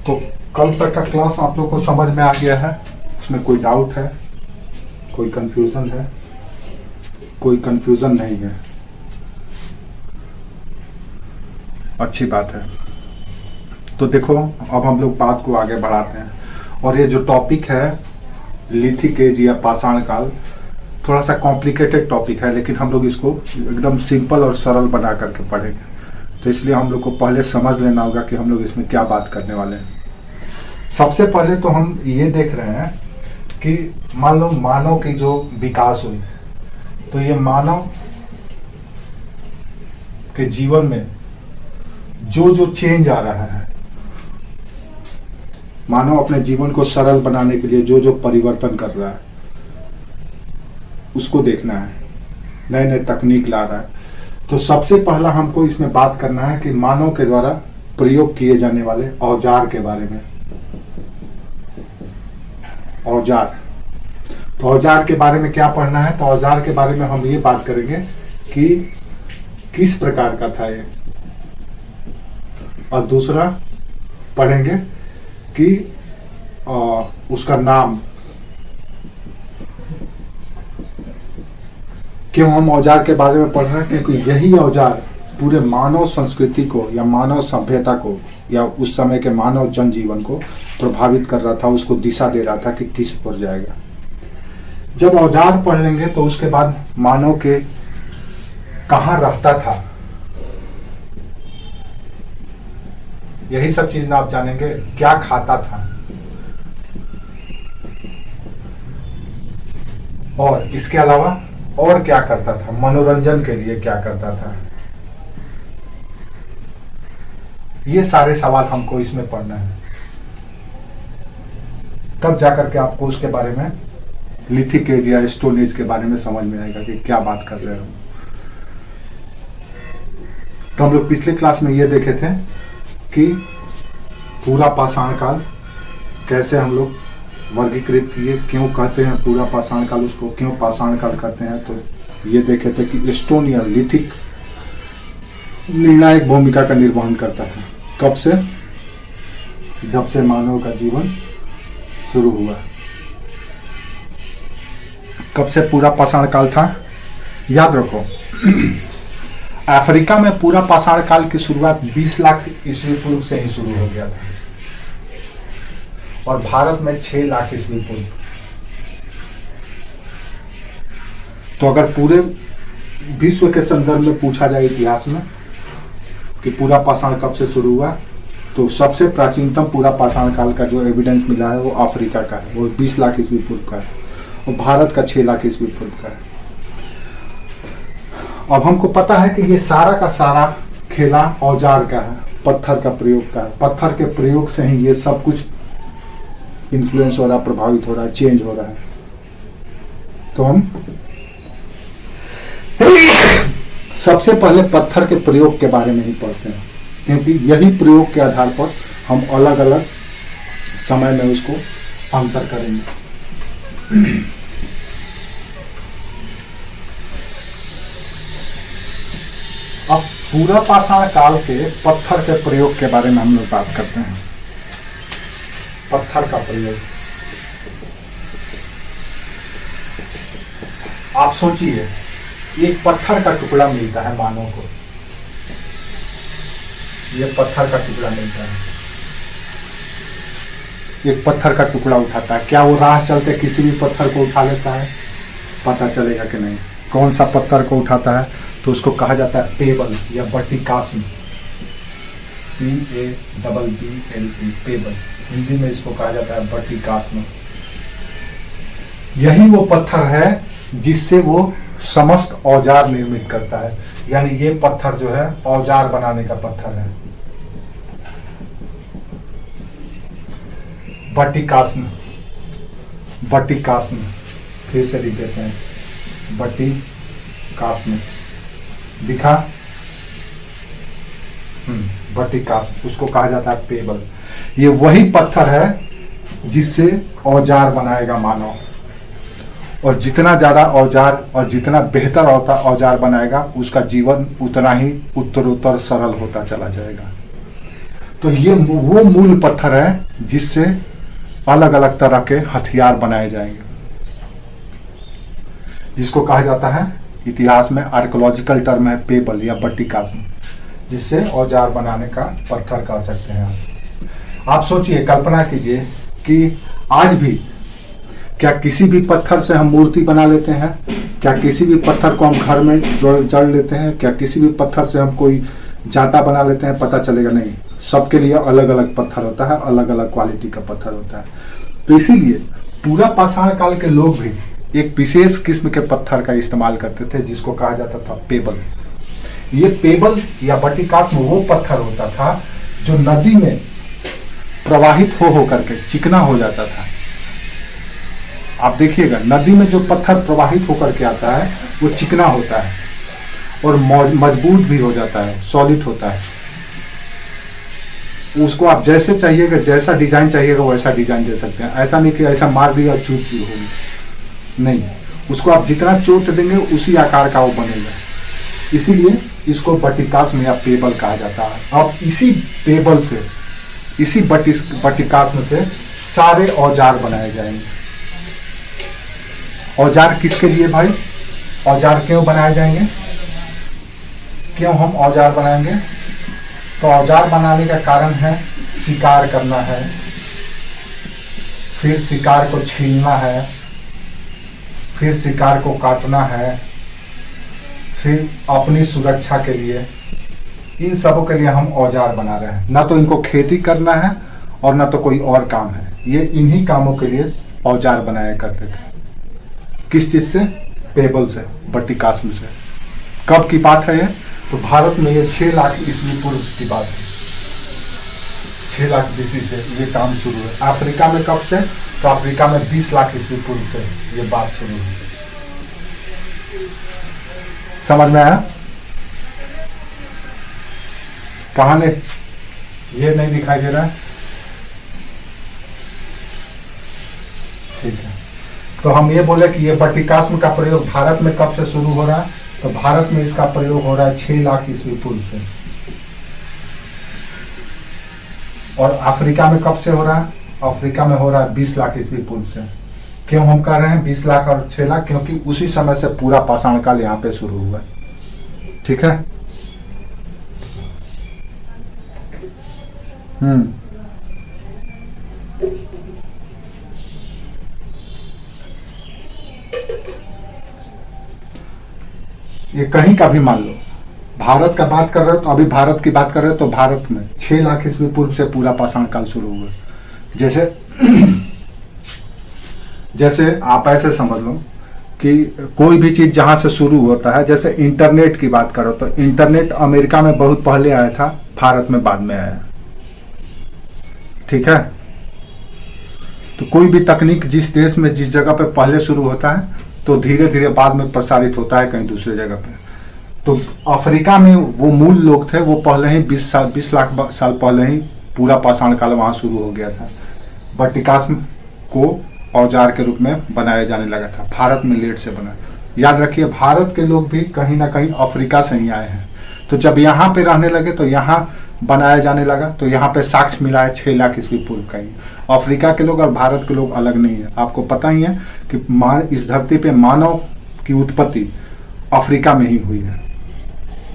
तो कल तक का क्लास आप लोग को समझ में आ गया है? उसमें कोई डाउट है, कोई कंफ्यूजन है? कोई कंफ्यूजन नहीं है, अच्छी बात है। तो देखो अब हम लोग बात को आगे बढ़ाते हैं। और ये जो टॉपिक है लिथिक एज या पाषाण काल, थोड़ा सा कॉम्प्लिकेटेड टॉपिक है, लेकिन हम लोग इसको एकदम सिंपल और सरल बना करके पढ़ेंगे। तो इसलिए हम लोग को पहले समझ लेना होगा कि हम लोग इसमें क्या बात करने वाले हैं। सबसे पहले तो हम ये देख रहे हैं कि मान लो मानव की जो विकास हुई, तो ये मानव के जीवन में जो जो चेंज आ रहा है, मानव अपने जीवन को सरल बनाने के लिए जो जो परिवर्तन कर रहा है उसको देखना है, नए नए तकनीक ला रहा है। तो सबसे पहला हमको इसमें बात करना है कि मानव के द्वारा प्रयोग किए जाने वाले औजार के बारे में। औजार, तो औजार के बारे में क्या पढ़ना है? तो औजार के बारे में हम ये बात करेंगे कि किस प्रकार का था ये, और दूसरा पढ़ेंगे कि उसका नाम। क्यों हम औजार के बारे में पढ़ रहे हैं? क्योंकि यही औजार पूरे मानव संस्कृति को या मानव सभ्यता को या उस समय के मानव जनजीवन को प्रभावित कर रहा था, उसको दिशा दे रहा था कि किस पर जाएगा। जब औजार पढ़ लेंगे तो उसके बाद मानव के कहाँ रहता था, यही सब चीज ना आप जानेंगे। क्या खाता था, और इसके अलावा और क्या करता था, मनोरंजन के लिए क्या करता था, ये सारे सवाल हमको इसमें पढ़ना है। तब जाकर के आपको उसके बारे में, लिथिक एज या स्टोन एज के बारे में समझ में आएगा कि क्या बात कर रहे हो। तो हम लोग पिछले क्लास में ये देखे थे कि पूरा पाषाण काल कैसे हम लोग वर्गीकृत किए, क्यों कहते हैं पूरा पाषाण काल, उसको क्यों पाषाण काल कहते हैं। तो ये देखे थे कि स्टोन या लिथिक निर्णायक भूमिका का निर्वहन करता था। कब से? जब से मानव का जीवन शुरू हुआ। कब से पूरा पाषाण काल था? याद रखो, अफ्रीका में पूरा पाषाण काल की शुरुआत 20 लाख ईस्वी पूर्व से ही शुरू हो गया था, और भारत में 6 लाख ईस्वी पूर्व। तो अगर पूरे विश्व के संदर्भ में पूछा जाए इतिहास में कि पूरा पाषाण कब से शुरू हुआ, तो सबसे प्राचीनतम पूरा पाषाण काल का जो एविडेंस मिला है वो अफ्रीका का है, वो 20 लाख ईस्वी पूर्व का है, और भारत का 6 लाख ईस्वी पूर्व का है। अब हमको पता है कि ये सारा का सारा खेला औजार का है, पत्थर का प्रयोग का है। पत्थर के प्रयोग से ही ये सब कुछ इन्फ्लुएंस हो रहा है, प्रभावित हो रहा है, चेंज हो रहा है। तो हम सबसे पहले पत्थर के प्रयोग के बारे में ही पढ़ते हैं, क्योंकि यही प्रयोग के आधार पर हम अलग अलग समय में उसको अंतर करेंगे। अब पूरा पाषाण काल के पत्थर के प्रयोग के बारे में हम लोग बात करते हैं। पत्थर का प्रयोग, आप सोचिए, एक पत्थर का टुकड़ा मिलता है मानव को, ये पत्थर का टुकड़ा मिलता है, एक पत्थर का टुकड़ा उठाता है। क्या वो राह चलते किसी भी पत्थर को उठा लेता है? पता चलेगा कि नहीं। कौन सा पत्थर को उठाता है? तो उसको कहा जाता है पेबल या बट्टिकास्म, PABBLE, पेबल। हिंदी में इसको कहा जाता है बट्टिकास्म। यही वो पत्थर है जिससे वो समस्त औजार निर्मित करता है। यानी ये पत्थर जो है औजार बनाने का पत्थर है, बट्टिकास्म। बट्टिकास्म, फिर से लिख देते हैं, बट्टिकास्म। दिखा? बट्टिकास्म, उसको कहा जाता है पेबल। ये वही पत्थर है जिससे औजार बनाएगा मानव, और जितना ज्यादा औजार और जितना बेहतर औजार बनाएगा, उसका जीवन उतना ही उत्तरोत्तर सरल होता चला जाएगा। तो ये वो मूल पत्थर है जिससे अलग अलग तरह के हथियार बनाए जाएंगे, जिसको कहा जाता है इतिहास में आर्कोलॉजिकल टर्म है पेबल या बट्टिकास्म, जिससे औजार बनाने का पत्थर कह सकते हैं आप सोचिए, कल्पना कीजिए कि आज भी क्या किसी भी पत्थर से हम मूर्ति बना लेते हैं? क्या किसी भी पत्थर को हम घर में जड़ लेते हैं? क्या किसी भी पत्थर से हम कोई जाता बना लेते हैं? पता चलेगा नहीं। सबके लिए अलग अलग पत्थर होता है, अलग अलग क्वालिटी का पत्थर होता है। तो इसीलिए पूरा पाषाण काल के लोग भी एक विशेष किस्म के पत्थर का इस्तेमाल करते थे, जिसको कहा जाता था पेबल। ये पेबल या बट्टिकास्म वो पत्थर होता था जो नदी में प्रवाहित हो करके चिकना हो जाता था। आप देखिएगा, नदी में जो पत्थर प्रवाहित होकर के आता है वो चिकना होता है और मजबूत भी हो जाता है, सॉलिड होता है। उसको आप जैसे चाहिएगा, जैसा डिजाइन चाहिएगा वैसा डिजाइन दे सकते हैं। ऐसा नहीं कि ऐसा मार दिया चूट होगी, नहीं, उसको आप जितना चोट देंगे उसी आकार का वो बनेगा। इसीलिए इसको बट्टिकास्म या पेबल कहा जाता है। अब इसी पेबल से, इसी बट्टिकास्म से सारे औजार बनाए जाएंगे। औजार किसके लिए भाई? औजार क्यों बनाए जाएंगे? क्यों हम औजार बनाएंगे? तो औजार बनाने का कारण है शिकार करना है, फिर शिकार को छीनना है, फिर शिकार को काटना है, फिर अपनी सुरक्षा के लिए, इन सबों के लिए हम औजार बना रहे हैं। ना तो इनको खेती करना है और ना तो कोई और काम है, ये इन्हीं कामों के लिए औजार बनाया करते थे। किस चीज से? पेबल से, बट्टिकास्म से। कब की बात है ये? तो भारत में ये 6 लाख ईस्वी पूर्व की बात है। 6 लाख BC से ये काम शुरू है। अफ्रीका में कब से? तो अफ्रीका में 20 लाख ईस्वी पूर्व से ये बात शुरू हुई। समझ में आया? कहां ने ये नहीं दिखाई दे रहा है? ठीक है, तो हम ये बोले कि ये बट्टिकास्म का प्रयोग भारत में कब से शुरू हो रहा है? तो भारत में इसका प्रयोग हो रहा है 6 लाख ईस्वी पूर्व से। और अफ्रीका में कब से हो रहा है? अफ्रीका में हो रहा है 20 लाख ईस्वी पूर्व से। क्यों हम कह रहे हैं 20 लाख और 6 लाख? क्योंकि उसी समय से पूरा पाषाण काल यहाँ पे शुरू हुआ है। ठीक है। ये कहीं का भी मान लो, भारत का बात कर रहे हो तो अभी भारत की बात कर रहे हो तो भारत में 6 लाख ईस्वी पूर्व से पूरा पाषाण काल शुरू हुआ। जैसे आप ऐसे समझ लो कि कोई भी चीज जहां से शुरू होता है, जैसे इंटरनेट की बात करो तो इंटरनेट अमेरिका में बहुत पहले आया था, भारत में बाद में आया। ठीक है। तो कोई भी तकनीक जिस देश में जिस जगह पे पहले शुरू होता है तो धीरे धीरे बाद में प्रसारित होता है कहीं दूसरे जगह पे। तो अफ्रीका में वो मूल लोग थे, वो पहले ही 20 लाख साल पहले ही पूरा पाषाण काल वहां शुरू हो गया था। बट्टिकास्म को औजार के रूप में बनाया जाने लगा था। भारत में लेट से बना। याद रखिए, भारत के लोग भी कहीं ना कहीं अफ्रीका से ही आए हैं। तो जब यहाँ पे रहने लगे तो यहाँ बनाया जाने लगा, तो यहाँ पे साक्ष्य मिला है 6 लाख ईस्वी पूर्व का ही। अफ्रीका के लोग और भारत के लोग अलग नहीं है। आपको पता ही है कि इस धरती पे मानव की उत्पत्ति अफ्रीका में ही हुई है।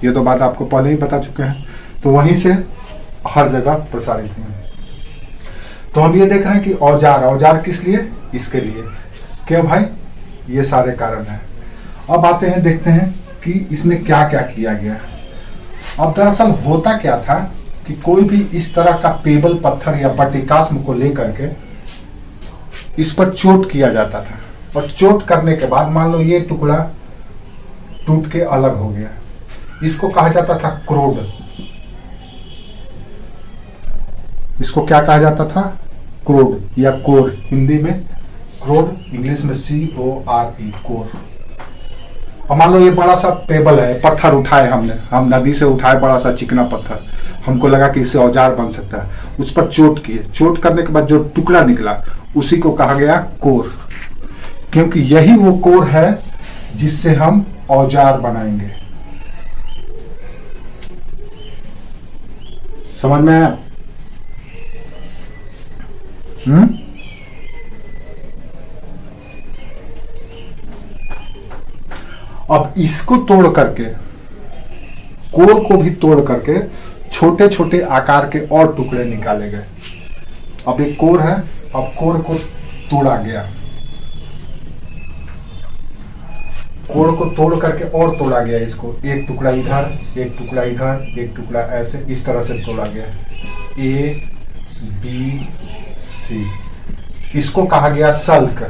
ये तो बात आपको पहले ही बता चुके हैं। तो वहीं से हर जगह प्रसारित हुए। तो हम ये देख रहे हैं कि औजार किस लिए? इसके लिए। क्यों भाई? ये सारे कारण हैं। अब आते हैं, देखते हैं कि इसमें क्या क्या किया गया। अब दरअसल होता क्या था कि कोई भी इस तरह का पेबल पत्थर या बट्टिकास्म को लेकर के इस पर चोट किया जाता था, और चोट करने के बाद मान लो ये टुकड़ा टूट के अलग हो गया, इसको कहा जाता था क्रोड। इसको क्या कहा जाता था? क्रोड या कोर। हिंदी में क्रोड, इंग्लिश में CORE, कोर। और मान लो ये बड़ा सा पेबल है, पत्थर उठाए हम नदी से उठाए बड़ा सा चिकना पत्थर, हमको लगा कि इससे औजार बन सकता है। उस पर चोट किए, चोट करने के बाद जो टुकड़ा निकला उसी को कहा गया कोर, क्योंकि यही वो कोर है जिससे हम औजार बनाएंगे। समझ में आया? हम्म। अब इसको तोड़ करके, कोर को भी तोड़ करके छोटे छोटे आकार के और टुकड़े निकाले गए। अब एक कोर है, अब कोर को तोड़ा गया, कोर को तोड़ करके और तोड़ा गया। इसको एक टुकड़ा इधर, एक टुकड़ा इधर, एक टुकड़ा ऐसे, इस तरह से तोड़ा गया। ए बी सी, इसको कहा गया सल्क।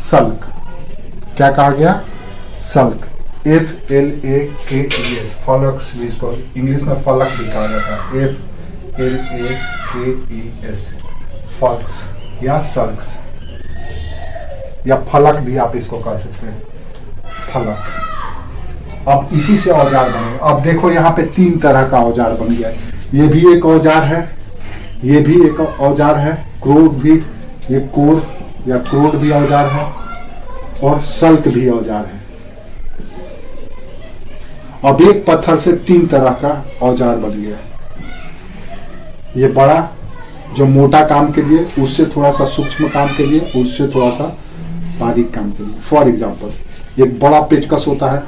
सल्क क्या कहा गया? सल्क। FLAKES, फलक्स भी इसको इंग्लिश में फलक भी कहा जाता है। FLAKES, फलक्स या सल्क्स या फलक भी आप इसको कह सकते हैं, फलक। अब इसी से औजार बने। अब देखो यहाँ पे 3 तरह का औजार बन गया। ये भी एक औजार है, ये भी एक औजार है, क्रोड भी, ये कोर या क्रोड भी औजार है, और सल्क भी औजार है। अब एक पत्थर से 3 तरह का औजार बन गया। ये बड़ा जो मोटा काम के लिए, उससे थोड़ा सा सूक्ष्म काम के लिए, उससे थोड़ा सा बारीक काम के लिए। फॉर एग्जाम्पल एक बड़ा पेचकस होता है,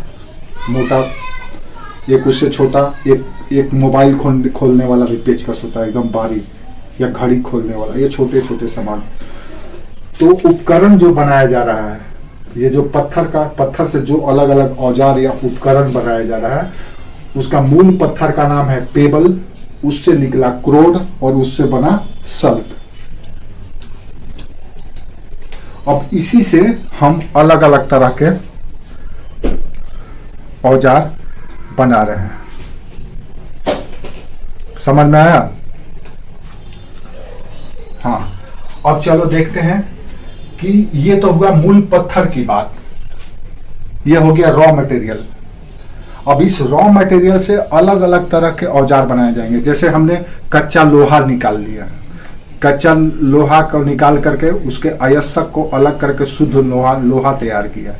मोटा, एक उससे छोटा, एक मोबाइल खोलने वाला भी पेचकस होता है एकदम बारीक, या घड़ी खोलने वाला, ये छोटे छोटे सामान। तो उपकरण जो बनाया जा रहा है, ये जो पत्थर से जो अलग अलग औजार या उपकरण बनाया जा रहा है, उसका मूल पत्थर का नाम है पेबल, उससे निकला क्रोड और उससे बना सल्क। अब इसी से हम अलग अलग तरह के औजार बना रहे हैं। समझ में आया? हाँ, अब चलो देखते हैं कि ये तो हुआ मूल पत्थर की बात, ये हो गया रॉ मटेरियल। अब इस रॉ मटेरियल से अलग अलग तरह के औजार बनाए जाएंगे। जैसे हमने कच्चा लोहा निकाल लिया, कच्चा लोहा को निकाल करके उसके अयस्क को अलग करके शुद्ध लोहा तैयार किया,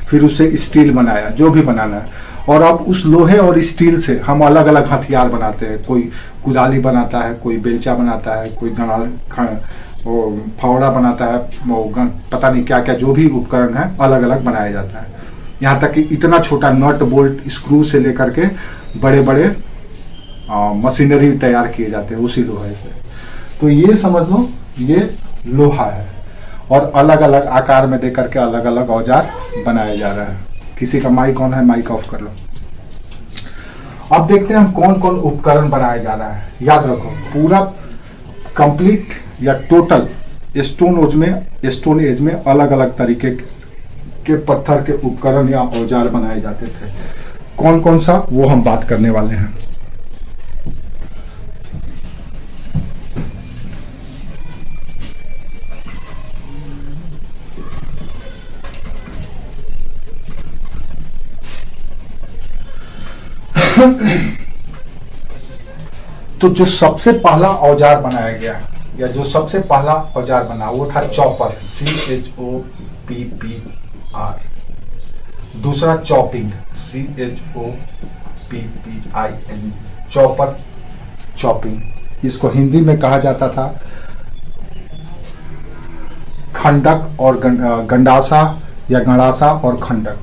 फिर उससे स्टील बनाया, जो भी बनाना है। और अब उस लोहे और स्टील से हम अलग अलग हथियार बनाते हैं। कोई कुदाली बनाता है, कोई बेलचा बनाता है, कोई फावड़ा बनाता है, पता नहीं क्या क्या, जो भी उपकरण है अलग अलग बनाया जाता है। यहाँ तक कि इतना छोटा नट बोल्ट स्क्रू से लेकर के बड़े बड़े मशीनरी तैयार किए जाते हैं उसी लोहे से। तो ये समझ लो, ये लोहा है, और अलग अलग आकार में दे करके अलग अलग औजार बनाया जा रहा है। किसी का माइक ऑन है, माइक ऑफ कर लो। अब देखते हैं हम कौन कौन उपकरण बनाया जा रहा है। याद रखो, पूरा कंप्लीट या टोटल स्टोन एज में अलग अलग तरीके के पत्थर के उपकरण या औजार बनाए जाते थे। कौन कौन सा, वो हम बात करने वाले हैं। तो जो सबसे पहला औजार बनाया गया, या जो सबसे पहला औजार बना, वो था चॉपर, CHOPPR। दूसरा चॉपिंग, CHOPPING, चॉपर, चॉपिंग। इसको हिंदी में कहा जाता था खंडक और गंडासा, या गणासा और खंडक।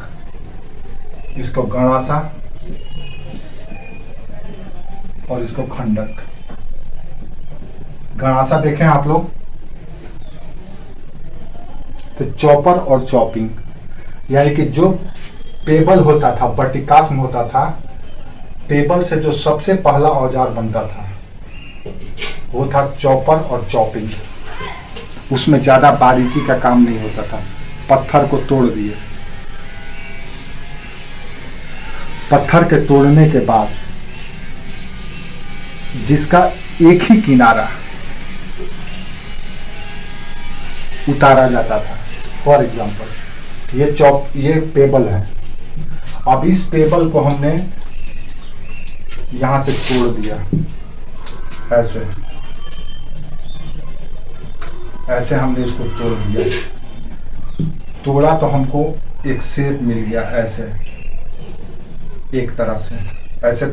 इसको गणासा और इसको खंडक। गणासा देखें आप लोग, तो चॉपर और चॉपिंग, यानी कि जो पेबल होता था, वर्टिकास में होता था, टेबल से जो सबसे पहला औजार बनता था वो था चॉपर और चॉपिंग। उसमें ज्यादा बारीकी का काम नहीं होता था। पत्थर को तोड़ दिए, पत्थर के तोड़ने के बाद जिसका एक ही किनारा उतारा जाता था। फॉर एग्जाम्पल ये पेबल है। अब इस पेबल को हमने यहां से तोड़ दिया, ऐसे हमने इसको तोड़ दिया। तोड़ा तो हमको एक शेप मिल गया, ऐसे एक तरफ से ऐसे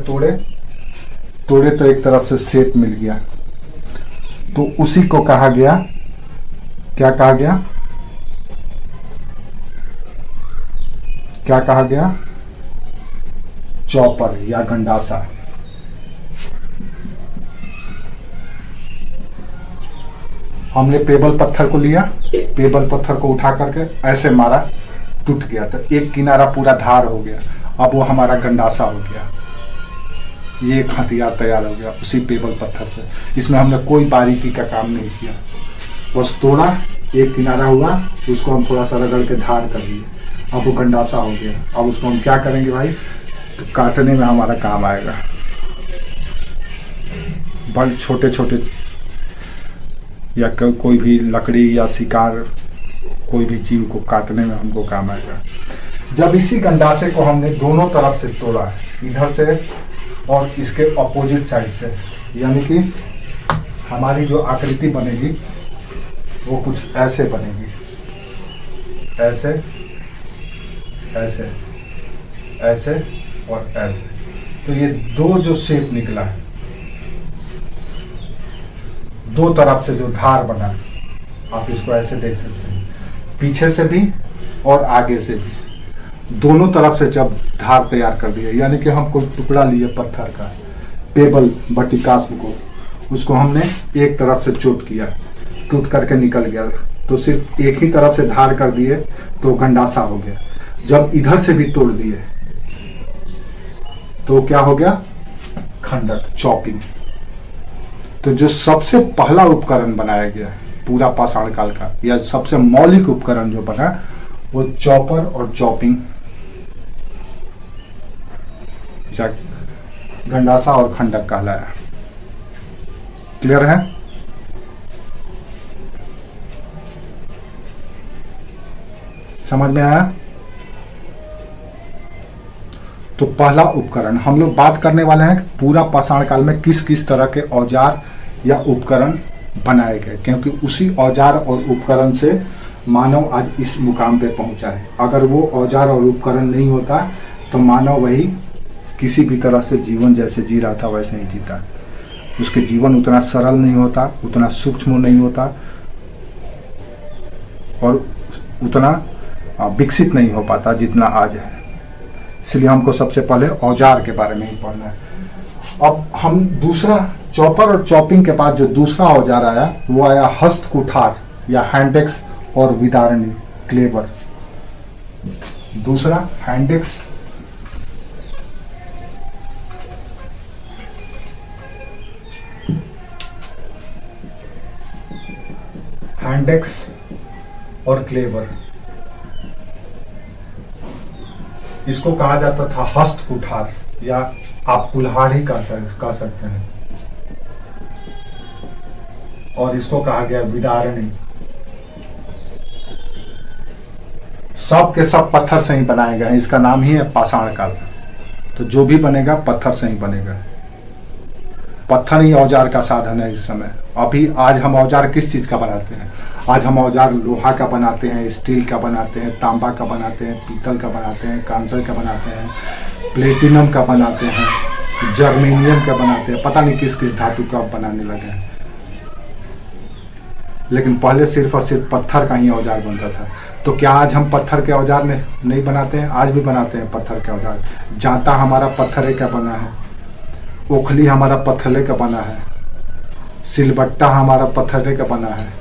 तोड़े तो एक तरफ से शेप मिल गया, तो उसी को कहा गया, क्या कहा गया, क्या कहा गया, चॉपर या गंडासा। हमने पेबल पत्थर को लिया, पेबल पत्थर को उठा करके ऐसे मारा, टूट गया, तो एक किनारा पूरा धार हो गया, अब वो हमारा गंडासा हो गया। ये एक हथियार तैयार हो गया उसी पेबल पत्थर से। इसमें हमने कोई बारीकी का काम नहीं किया, बस तोड़ा, एक किनारा हुआ, उसको हम थोड़ा सा रगड़ के धार कर दिए, अब वो गंडासा हो गया। अब उसको हम क्या करेंगे भाई, तो काटने में हमारा काम आएगा। बड़े छोटे छोटे या कोई भी लकड़ी या शिकार, कोई भी जीव को काटने में हमको काम आएगा। जब इसी गंडासे को हमने दोनों तरफ से तोड़ा, इधर से और इसके अपोजिट साइड से, यानी कि हमारी जो आकृति बनेगी वो कुछ ऐसे बनेगी, ऐसे ऐसे ऐसे और ऐसे। तो ये दो जो शेप निकला है, दो तरफ से जो धार बना, आप इसको ऐसे देख सकते हैं, पीछे से भी और आगे से भी, दोनों तरफ से जब धार तैयार कर दिए, यानी कि हम कोई टुकड़ा लिए पत्थर का, पेबल बटिकास्म को, उसको हमने एक तरफ से चोट किया, टूट करके निकल गया, तो सिर्फ एक ही तरफ से धार कर दिए तो गंडासा हो गया। जब इधर से भी तोड़ दिए तो क्या हो गया, खंडक, चॉपिंग। तो जो सबसे पहला उपकरण बनाया गया पूरा पाषाण काल का, या सबसे मौलिक उपकरण जो बना, वो चॉपर और चॉपिंग, गंडासा और खंडक कहलाया। क्लियर है? समझ में आया? तो पहला उपकरण हम लोग बात करने वाले हैं पूरा पाषाण काल में किस किस तरह के औजार या उपकरण बनाए गए, क्योंकि उसी औजार और उपकरण से मानव आज इस मुकाम पे पहुंचा है। अगर वो औजार और उपकरण नहीं होता तो मानव वही किसी भी तरह से जीवन जैसे जी रहा था वैसे ही जीता। उसके जीवन उतना सरल नहीं होता, उतना सूक्ष्म नहीं होता और उतना विकसित नहीं हो पाता जितना आज है। इसलिए हमको सबसे पहले औजार के बारे में ही पढ़ना है। अब हम दूसरा, चॉपर और चॉपिंग के बाद जो दूसरा औजार आया वो आया हस्त कुठार या हैंडेक्स और विदारणी, क्लेवर। दूसरा हैंडेक्स, हैंडेक्स और क्लेवर। इसको कहा जाता था हस्त कुठार या आप कुल्हाड़ी कह सकते हैं, और इसको कहा गया विदारणी। सब के सब पत्थर से ही बनाए गए हैं, इसका नाम ही है पाषाण काल। तो जो भी बनेगा पत्थर से ही बनेगा, पत्थर ही औजार का साधन है इस समय। अभी आज हम औजार किस चीज का बनाते हैं? आज हम औजार लोहा का बनाते हैं, स्टील का बनाते हैं, तांबा का बनाते हैं, पीतल का बनाते हैं, कांसर का बनाते हैं, प्लेटिनम का बनाते हैं, जर्मेनियम का बनाते हैं, पता नहीं किस किस धातु का बनाने लगे हैं। लेकिन पहले सिर्फ और सिर्फ पत्थर का ही औजार बनता था। तो क्या आज हम पत्थर के औजार नहीं बनाते हैं? आज भी बनाते हैं पत्थर के औजार। जांता हमारा पत्थरे का बना है, ओखली हमारा पत्थरे का बना है, सिलबट्टा हमारा पत्थरे का बना है,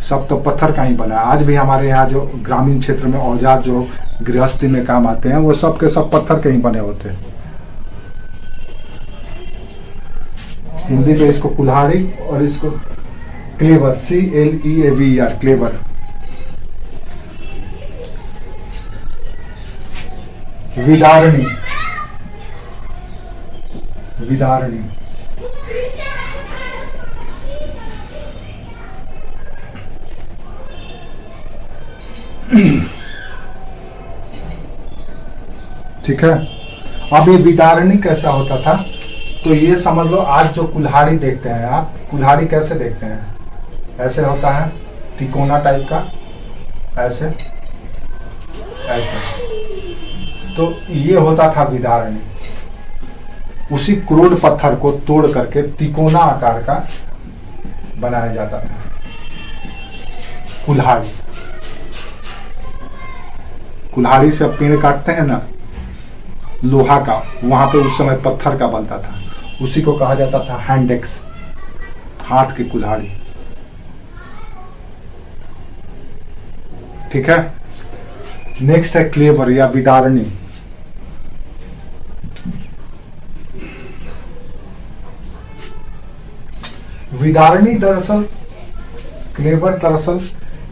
सब तो पत्थर का ही बना है। आज भी हमारे यहाँ जो ग्रामीण क्षेत्र में औजार जो गृहस्थी में काम आते हैं वो सब के सब पत्थर के ही बने होते हैं। हिंदी में इसको कुल्हाड़ी और इसको क्लेवर, CLEAVER, क्लेवर। विदारणी, विदारणी ठीक है। अब ये विदारणी कैसा होता था, तो ये समझ लो आज जो कुल्हाड़ी देखते हैं आप, कुल्हाड़ी कैसे देखते हैं? ऐसे होता है तिकोना टाइप का, ऐसे ऐसे। तो ये होता था विदारणी। उसी क्रूड पत्थर को तोड़ करके तिकोना आकार का बनाया जाता था कुल्हाड़ी। कुल्हाड़ी से अब पेड़ काटते हैं ना, लोहा का, वहां पे उस समय पत्थर का बनता था, उसी को कहा जाता था हैंड एक्स, हाथ की कुल्हाड़ी। ठीक है। नेक्स्ट है क्लेवर या विदारणी। विदारणी दरअसल, क्लेवर दरअसल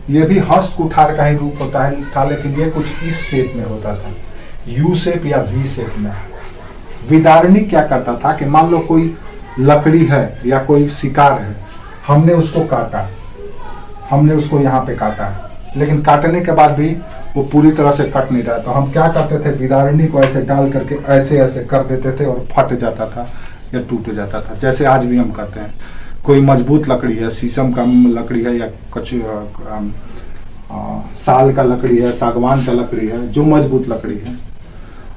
ये भी हस्त कुठार का ही रूप होता है था, लेकिन ये कुछ इस शेप में होता था, यू शेप या वी शेप में। विदारणी क्या करता था कि मान लो कोई लकड़ी है या कोई शिकार है, हमने उसको काटा, हमने उसको यहाँ पे काटा, लेकिन काटने के बाद भी वो पूरी तरह से कट नहीं रहा, तो हम क्या करते थे, विदारणी को ऐसे डाल करके ऐसे ऐसे कर देते थे और फट जाता था या टूट जाता था। जैसे आज भी हम करते हैं, कोई मजबूत लकड़ी है, शीशम का लकड़ी है या कुछ साल का लकड़ी है, सागवान का लकड़ी है, जो मजबूत लकड़ी है,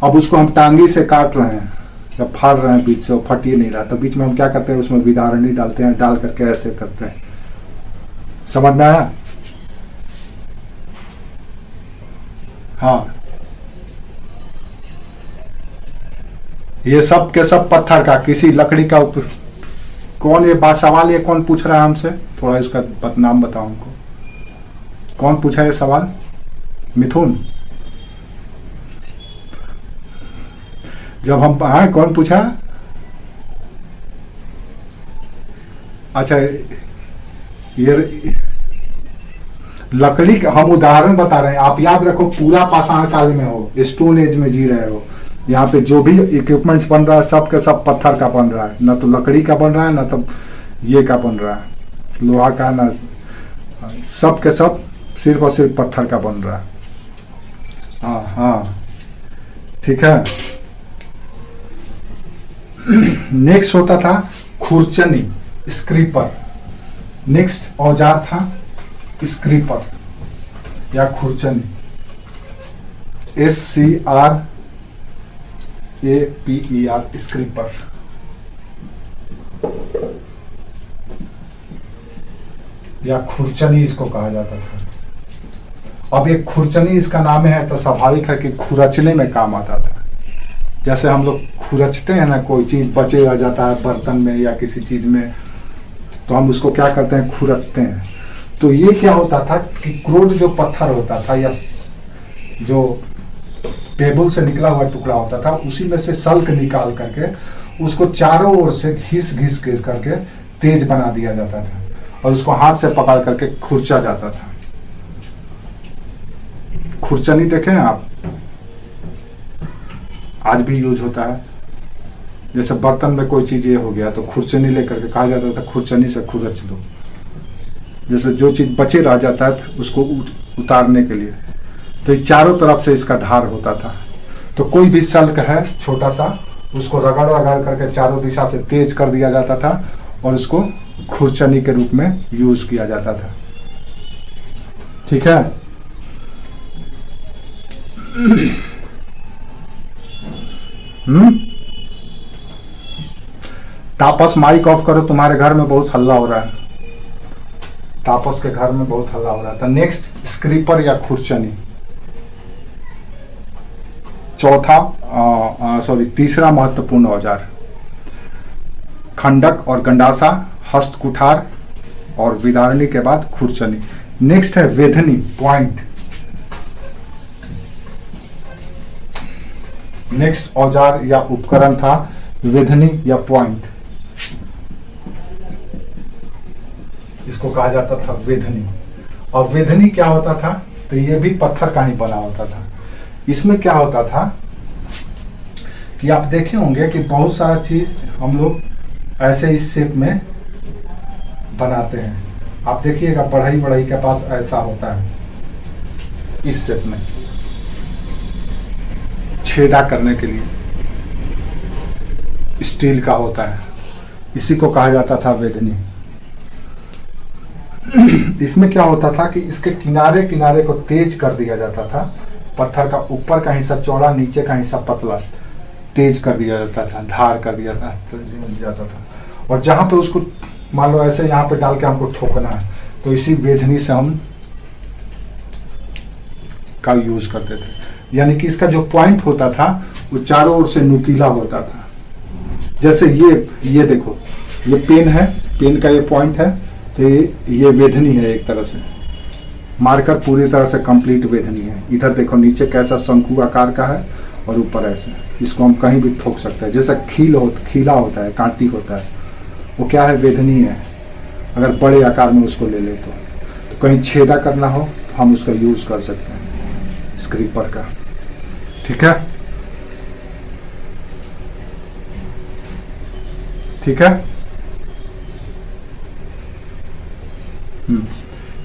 अब उसको हम टांगी से काट रहे हैं या फाड़ रहे हैं बीच से, वो फट ही नहीं रहा, तो बीच में हम क्या करते हैं, उसमें विदारणी डालते हैं, डाल करके ऐसे करते हैं। समझ में आया? हाँ, ये सब के सब पत्थर का, किसी लकड़ी का कौन ये बात सवाल ये कौन पूछ रहा है हमसे, थोड़ा इसका नाम बताओ हमको, कौन पूछा ये सवाल? मिथुन, जब हम, हाँ कौन पूछा? अच्छा, ये लकड़ी का हम उदाहरण बता रहे हैं, आप याद रखो पूरा पाषाण काल में हो, स्टोन एज में जी रहे हो, यहाँ पे जो भी इक्विपमेंट्स बन रहा है सब के सब पत्थर का बन रहा है, ना तो लकड़ी का बन रहा है, ना तो ये का बन रहा है, लोहा का, ना, सब के सब सिर्फ और सिर्फ पत्थर का बन रहा है। हाँ हाँ, ठीक है। नेक्स्ट होता था खुरचनी, स्क्रीपर। नेक्स्ट औजार था स्क्रीपर या खुरचनी, SCRAPER, स्क्रीपर। या खुरचनी इसको कहा जाता था। अब ये खुरचनी इसका नाम है तो स्वाभाविक है कि खुरचने में काम आता था। जैसे हम लोग खुरचते हैं ना, कोई चीज बचे रह जाता है बर्तन में या किसी चीज में, तो हम उसको क्या करते हैं, खुरचते हैं। तो ये क्या होता था कि क्रोध जो पत्थर होता था या जो टेबल से निकला हुआ टुकड़ा होता था, उसी में से सल्क निकाल करके उसको चारों ओर से घिस घिस घिस करके तेज बना दिया जाता था और उसको हाथ से पकड़ करके खुरचा जाता था। खुरचनी देखे हैं आप, आज भी यूज होता है। जैसे बर्तन में कोई चीज ये हो गया तो खुरचनी लेकर के कहा जाता था खुरचनी से खुरच दो। जैसे जो चीज बचे रह जाता है उसको उतारने के लिए, तो ये चारों तरफ से इसका धार होता था। तो कोई भी सल्क है छोटा सा, उसको रगड़ रगड़ करके चारों दिशा से तेज कर दिया जाता था और उसको खुरचनी के रूप में यूज किया जाता था। ठीक है। तापस माइक ऑफ करो, तुम्हारे घर में बहुत हल्ला हो रहा है। तापस के घर में बहुत हल्ला हो रहा था। नेक्स्ट स्क्रीपर या खुरचनी। तीसरा महत्वपूर्ण औजार, खंडक और गंडासा, हस्त कुठार और विदारणी के बाद खुरचनी। नेक्स्ट है वेधनी, पॉइंट। नेक्स्ट औजार या उपकरण था वेधनी या पॉइंट, इसको कहा जाता था वेधनी। और वेधनी क्या होता था, तो ये भी पत्थर का ही बना होता था। इसमें क्या होता था कि आप देखे होंगे कि बहुत सारा चीज हम लोग ऐसे इस शेप में बनाते हैं। आप देखिएगा बढ़ई बढ़ई के पास ऐसा होता है, इस शेप में छेदा करने के लिए स्टील का होता है, इसी को कहा जाता था वेधनी। इसमें क्या होता था कि इसके किनारे किनारे को तेज कर दिया जाता था। पत्थर का ऊपर का हिस्सा चौड़ा, नीचे का हिस्सा पतला, तेज कर दिया जाता था, धार कर दिया जाता था। और जहां पे उसको मान लो ऐसे यहाँ पे डाल के हमको ठोकना है, तो इसी वेधनी से हम का यूज करते थे। यानी कि इसका जो पॉइंट होता था वो चारों ओर से नुकीला होता था। जैसे ये देखो, ये पेन है, पेन का ये पॉइंट है, तो ये वेधनी है, एक तरह से मार्कर पूरी तरह से कंप्लीट वेधनी है। इधर देखो नीचे कैसा शंकु आकार का है और ऊपर ऐसे, इसको हम कहीं भी ठोक सकते हैं। जैसा खीला होता है, कांटी होता है, वो क्या है, वेधनी है। अगर बड़े आकार में उसको ले ले तो कहीं छेदा करना हो तो हम उसका यूज कर सकते हैं, स्क्रीपर का। ठीक है, ठीक है।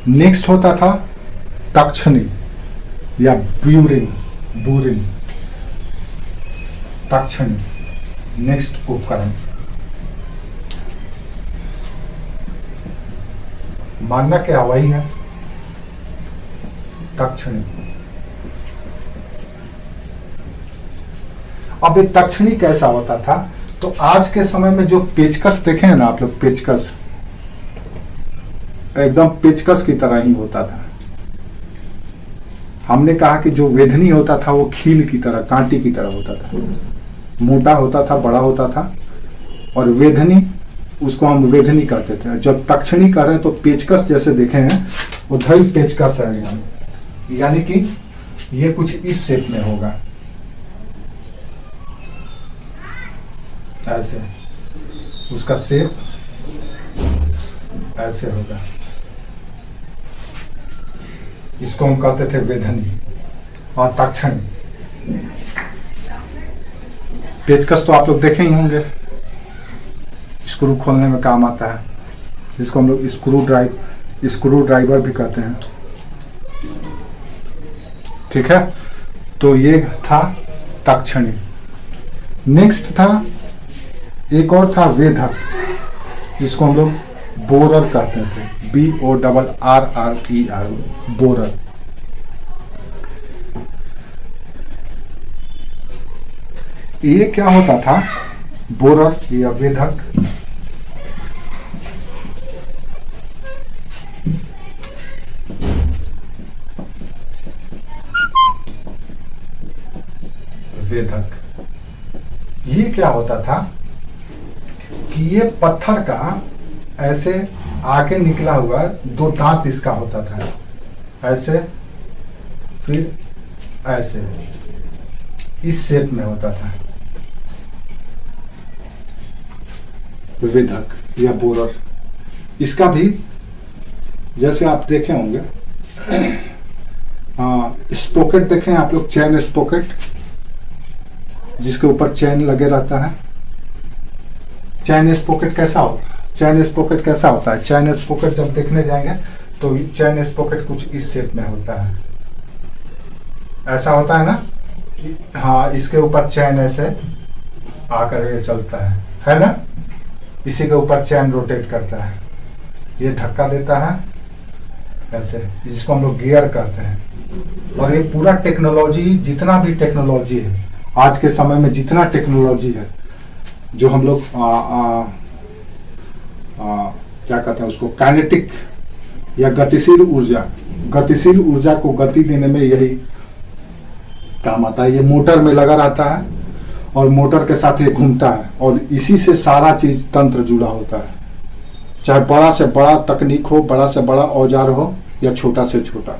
नेक्स्ट होता था तक्षणी या बूरिन। तक्षणी नेक्स्ट उपकरण। मानना क्या वही है, तक्षणी। अब ये तक्षणी कैसा होता था, तो आज के समय में जो पेचकस देखे हैं ना आप लोग, पेचकस एकदम पेचकस की तरह ही होता था। हमने कहा कि जो वेधनी होता था वो खील की तरह, कांटी की तरह होता था, मोटा होता था, बड़ा होता था। और वेधनी, उसको हम वेधनी कहते थे। जब तक्षणी कर रहे हैं तो पेचकस जैसे देखे हैं उधर ही पेचकस है, यानी कि ये कुछ इस शेप में होगा, ऐसे उसका शेप ऐसे होगा। इसको हम कहते थे वेधनी और तक्षणी। पेचकस तो आप लोग देखे ही होंगे, स्क्रू खोलने में काम आता है, जिसको हम लोग स्क्रू ड्राइवर भी कहते हैं। ठीक है, तो ये था तक्षणी। नेक्स्ट था, एक और था वेधक, जिसको हम लोग बोरर कहते थे, BORRRER, बोरर। ये क्या होता था, बोरर या वेधक, ये क्या होता था कि ये पत्थर का ऐसे आगे निकला हुआ दो दांत इसका होता था, ऐसे फिर ऐसे, इस शेप में होता था वेधक या बोरर। इसका भी जैसे आप देखे होंगे, स्पोकेट देखें आप लोग, चैन स्पोकेट, जिसके ऊपर चैन लगे रहता है। चैन स्पोकेट कैसा होता है, चैन स्पोकेट कैसा होता है, चैन स्पोकेट जब देखने जाएंगे तो चैन स्पोकेट कुछ इस शेप में होता है, ऐसा होता है ना। हाँ, इसके ऊपर चैन ऐसे आकर ये चलता है ना, इसी के ऊपर चैन रोटेट करता है, ये धक्का देता है ऐसे, जिसको हम लोग गियर कहते हैं। और ये पूरा टेक्नोलॉजी, जितना भी टेक्नोलॉजी है आज के समय में, जितना टेक्नोलॉजी है, जो हम लोग क्या कहते हैं उसको, काइनेटिक या गतिशील ऊर्जा को गति देने में यही काम आता है। ये मोटर में लगा रहता है और मोटर के साथ ये घूमता है और इसी से सारा चीज तंत्र जुड़ा होता है, चाहे बड़ा से बड़ा तकनीक हो, बड़ा से बड़ा औजार हो या छोटा से छोटा,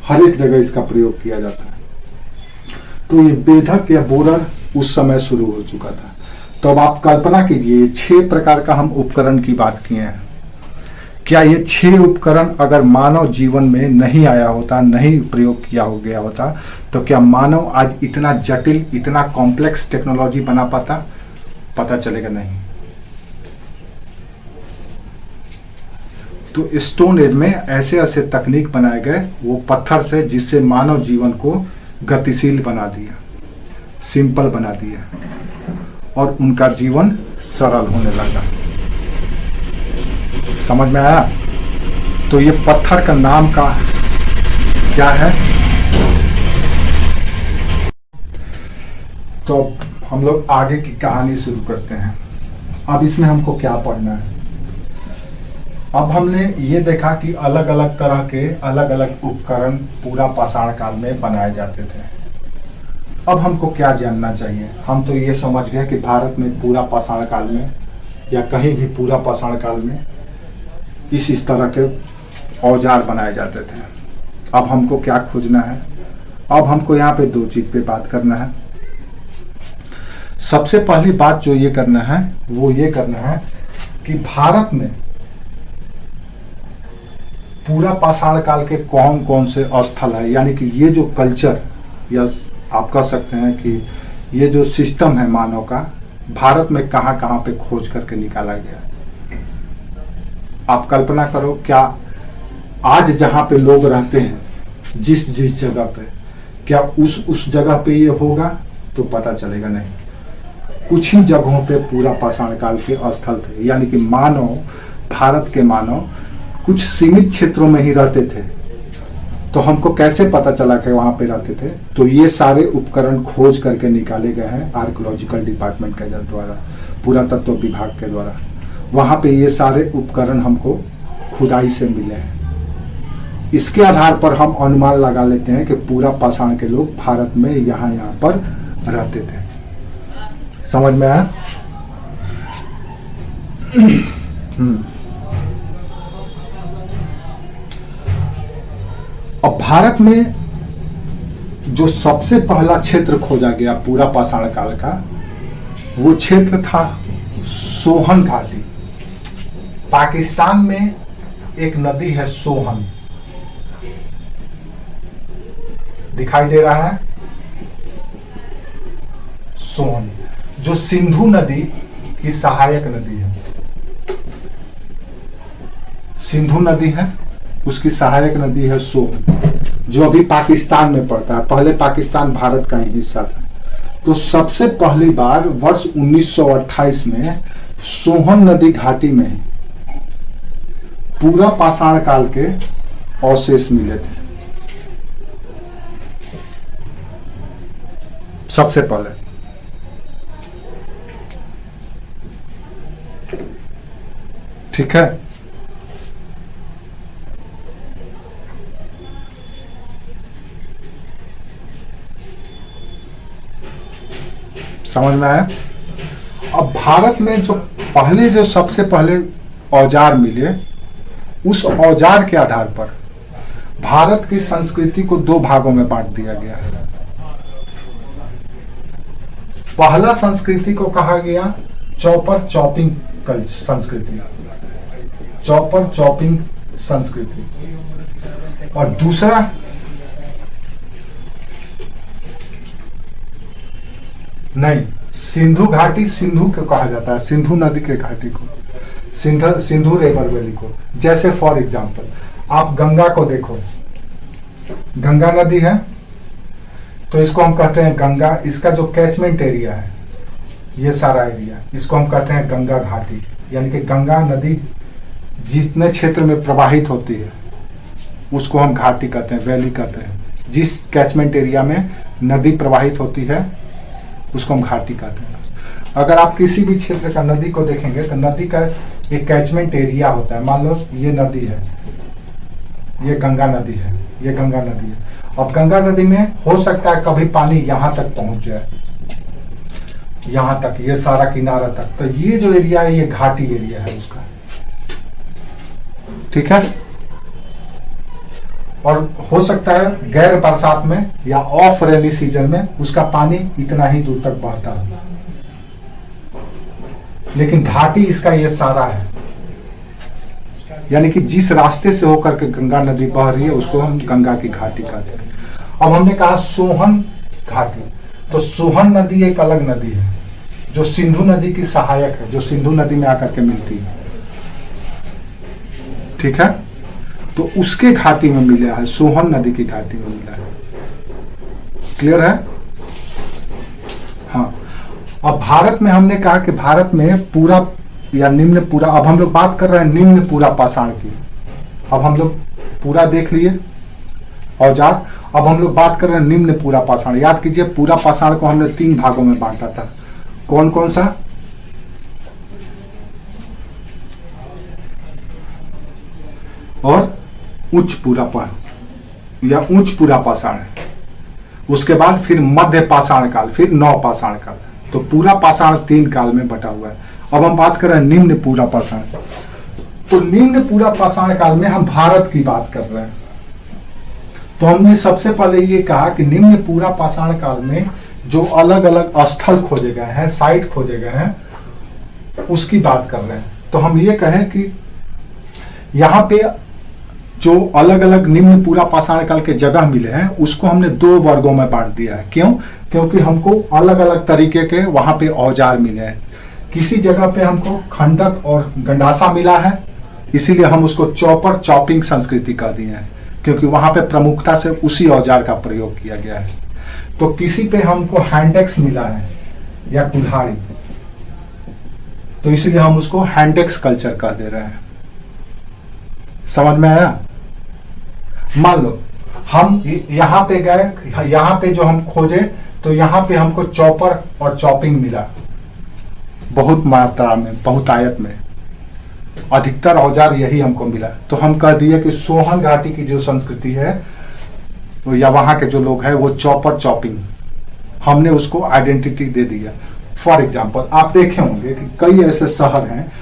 हर एक जगह इसका प्रयोग किया जाता है। तो ये वेधक या बोरर उस समय शुरू हो चुका था। तो अब आप कल्पना कीजिए, 6 प्रकार का हम उपकरण की बात किए हैं। क्या ये 6 उपकरण अगर मानव जीवन में नहीं आया होता, नहीं प्रयोग किया हो गया होता, तो क्या मानव आज इतना जटिल, इतना कॉम्प्लेक्स टेक्नोलॉजी बना पाता? पता चलेगा नहीं। तो स्टोन एज में ऐसे ऐसे तकनीक बनाए गए वो पत्थर से, जिससे मानव जीवन को गतिशील बना दिया, सिंपल बना दिया और उनका जीवन सरल होने लगा। समझ में आया? तो ये पत्थर का नाम का क्या है? तो हम लोग आगे की कहानी शुरू करते हैं। अब इसमें हमको क्या पढ़ना है? अब हमने ये देखा कि अलग अलग तरह के अलग अलग उपकरण पूरा पाषाण काल में बनाए जाते थे। अब हमको क्या जानना चाहिए? हम तो ये समझ गए कि भारत में पूरा पाषाण काल में या कहीं भी पूरा पाषाण काल में इस तरह के औजार बनाए जाते थे। अब हमको क्या खोजना है? अब हमको यहाँ पे दो चीज पे बात करना है। सबसे पहली बात जो ये करना है वो ये करना है कि भारत में पूरा पाषाण काल के कौन कौन से स्थल है, यानी कि ये जो कल्चर या आप कह सकते हैं कि ये जो सिस्टम है मानव का, भारत में कहां कहां पे खोज करके निकाला गया। आप कल्पना करो, क्या आज जहां पे लोग रहते हैं जिस जिस जगह पे, क्या उस जगह पे ये होगा? तो पता चलेगा नहीं। कुछ ही जगहों पे पूरा पाषाण काल के स्थल थे, यानी कि मानव, भारत के मानव कुछ सीमित क्षेत्रों में ही रहते थे। तो हमको कैसे पता चला कि वहां पे रहते थे? तो ये सारे उपकरण खोज करके निकाले गए हैं आर्कियोलॉजिकल डिपार्टमेंट के द्वारा, पुरातत्व विभाग के द्वारा। वहां पे ये सारे उपकरण हमको खुदाई से मिले हैं। इसके आधार पर हम अनुमान लगा लेते हैं कि पूरा पाषाण के लोग भारत में यहाँ पर रहते थे। समझ में आया? अब भारत में जो सबसे पहला क्षेत्र खोजा गया पूरा पाषाण काल का, वो क्षेत्र था सोहन घाटी। पाकिस्तान में एक नदी है सोहन, दिखाई दे रहा है सोहन, जो सिंधु नदी की सहायक नदी है। सिंधु नदी है, उसकी सहायक नदी है सोहन, जो अभी पाकिस्तान में पड़ता है। पहले पाकिस्तान भारत का ही हिस्सा था। तो सबसे पहली बार वर्ष 1928 में सोहन नदी घाटी में पूरा पाषाण काल के अवशेष मिले थे। सबसे पहले ठीक है। समझ में आया? अब भारत में जो सबसे पहले औजार मिले, उस औजार के आधार पर भारत की संस्कृति को दो भागों में बांट दिया गया है। पहला संस्कृति को कहा गया चॉपर चॉपिंग संस्कृति, चॉपर चॉपिंग संस्कृति, और दूसरा नहीं, सिंधु घाटी, सिंधु को कहा जाता है, सिंधु नदी के घाटी को, सिंधु रिवर वैली को। जैसे फॉर एग्जांपल आप गंगा को देखो, गंगा नदी है तो इसको हम कहते हैं गंगा। इसका जो कैचमेंट एरिया है, ये सारा एरिया, इसको हम कहते हैं गंगा घाटी। यानी कि गंगा नदी जितने क्षेत्र में प्रवाहित होती है उसको हम घाटी कहते हैं, वैली कहते हैं। जिस कैचमेंट एरिया में नदी प्रवाहित होती है उसको हम घाटी कहते हैं। अगर आप किसी भी क्षेत्र का नदी को देखेंगे तो नदी का एक कैचमेंट एरिया होता है। मान लो ये नदी है, ये गंगा नदी है, ये गंगा नदी है। अब गंगा नदी में हो सकता है कभी पानी यहां तक पहुंच जाए, यहां तक, ये सारा किनारा तक। तो ये जो एरिया है ये घाटी एरिया है उसका, ठीक है। और हो सकता है गैर बरसात में या ऑफ रेनी सीजन में उसका पानी इतना ही दूर तक बहता है, लेकिन घाटी इसका ये सारा है। यानी कि जिस रास्ते से होकर के गंगा नदी बह रही है उसको हम गंगा की घाटी कहते हैं। अब हमने कहा सोहन घाटी, तो सोहन नदी एक अलग नदी है जो सिंधु नदी की सहायक है, जो सिंधु नदी में आकर के मिलती है, ठीक है। तो उसके घाटी में मिला है, सोहन नदी की घाटी में मिला है। क्लियर है? हाँ। अब भारत में हमने कहा कि भारत में पूरा या निम्न पूरा, अब हम लोग बात कर रहे हैं निम्न पूरा पाषाण की। अब हम लोग पूरा देख लिए औजार, अब हम लोग बात कर रहे हैं निम्न पूरा पाषाण। याद कीजिए पूरा पाषाण को हमने 3 भागों में बांटा था। कौन कौन सा? और उच्च पूरा या उच्च पूरा पाषाण, उसके बाद फिर मध्य पाषाण काल, फिर नव पाषाण काल। तो पूरा पाषाण 3 काल में बटा हुआ है। अब हम बात कर रहे हैं निम्न पूरा पाषाण। तो निम्न पूरा पाषाण काल में हम भारत की बात कर रहे हैं। तो हमने सबसे पहले ये कहा कि निम्न पूरा पाषाण काल में जो अलग अलग स्थल खोजे गए हैं, साइट खोजे गए हैं, उसकी बात कर रहे हैं। तो हम ये कहें कि यहाँ पे जो अलग अलग निम्न पूरा पाषाण काल के जगह मिले हैं, उसको हमने 2 वर्गों में बांट दिया है। क्यों? क्योंकि हमको अलग अलग तरीके के वहां पे औजार मिले हैं। किसी जगह पे हमको खंडक और गंडासा मिला है, इसीलिए हम उसको चॉपर चॉपिंग संस्कृति कह दिए हैं, क्योंकि वहां पे प्रमुखता से उसी औजार का प्रयोग किया गया है। तो किसी पे हमको हैंडेक्स मिला है या कुल्हाड़ी, तो इसलिए हम उसको हैंडेक्स कल्चर कह दे रहे हैं। समझ में आया? मान लो हम यहां पे गए, यहां पे जो हम खोजे, तो यहां पे हमको चॉपर और चॉपिंग मिला बहुत मात्रा में, बहुतायत में। अधिकतर औजार यही हमको मिला। तो हम कह दिए कि सोहन घाटी की जो संस्कृति है या वहां के जो लोग हैं वो चॉपर चॉपिंग, हमने उसको आइडेंटिटी दे दिया। फॉर एग्जाम्पल आप देखे होंगे कि कई ऐसे शहर हैं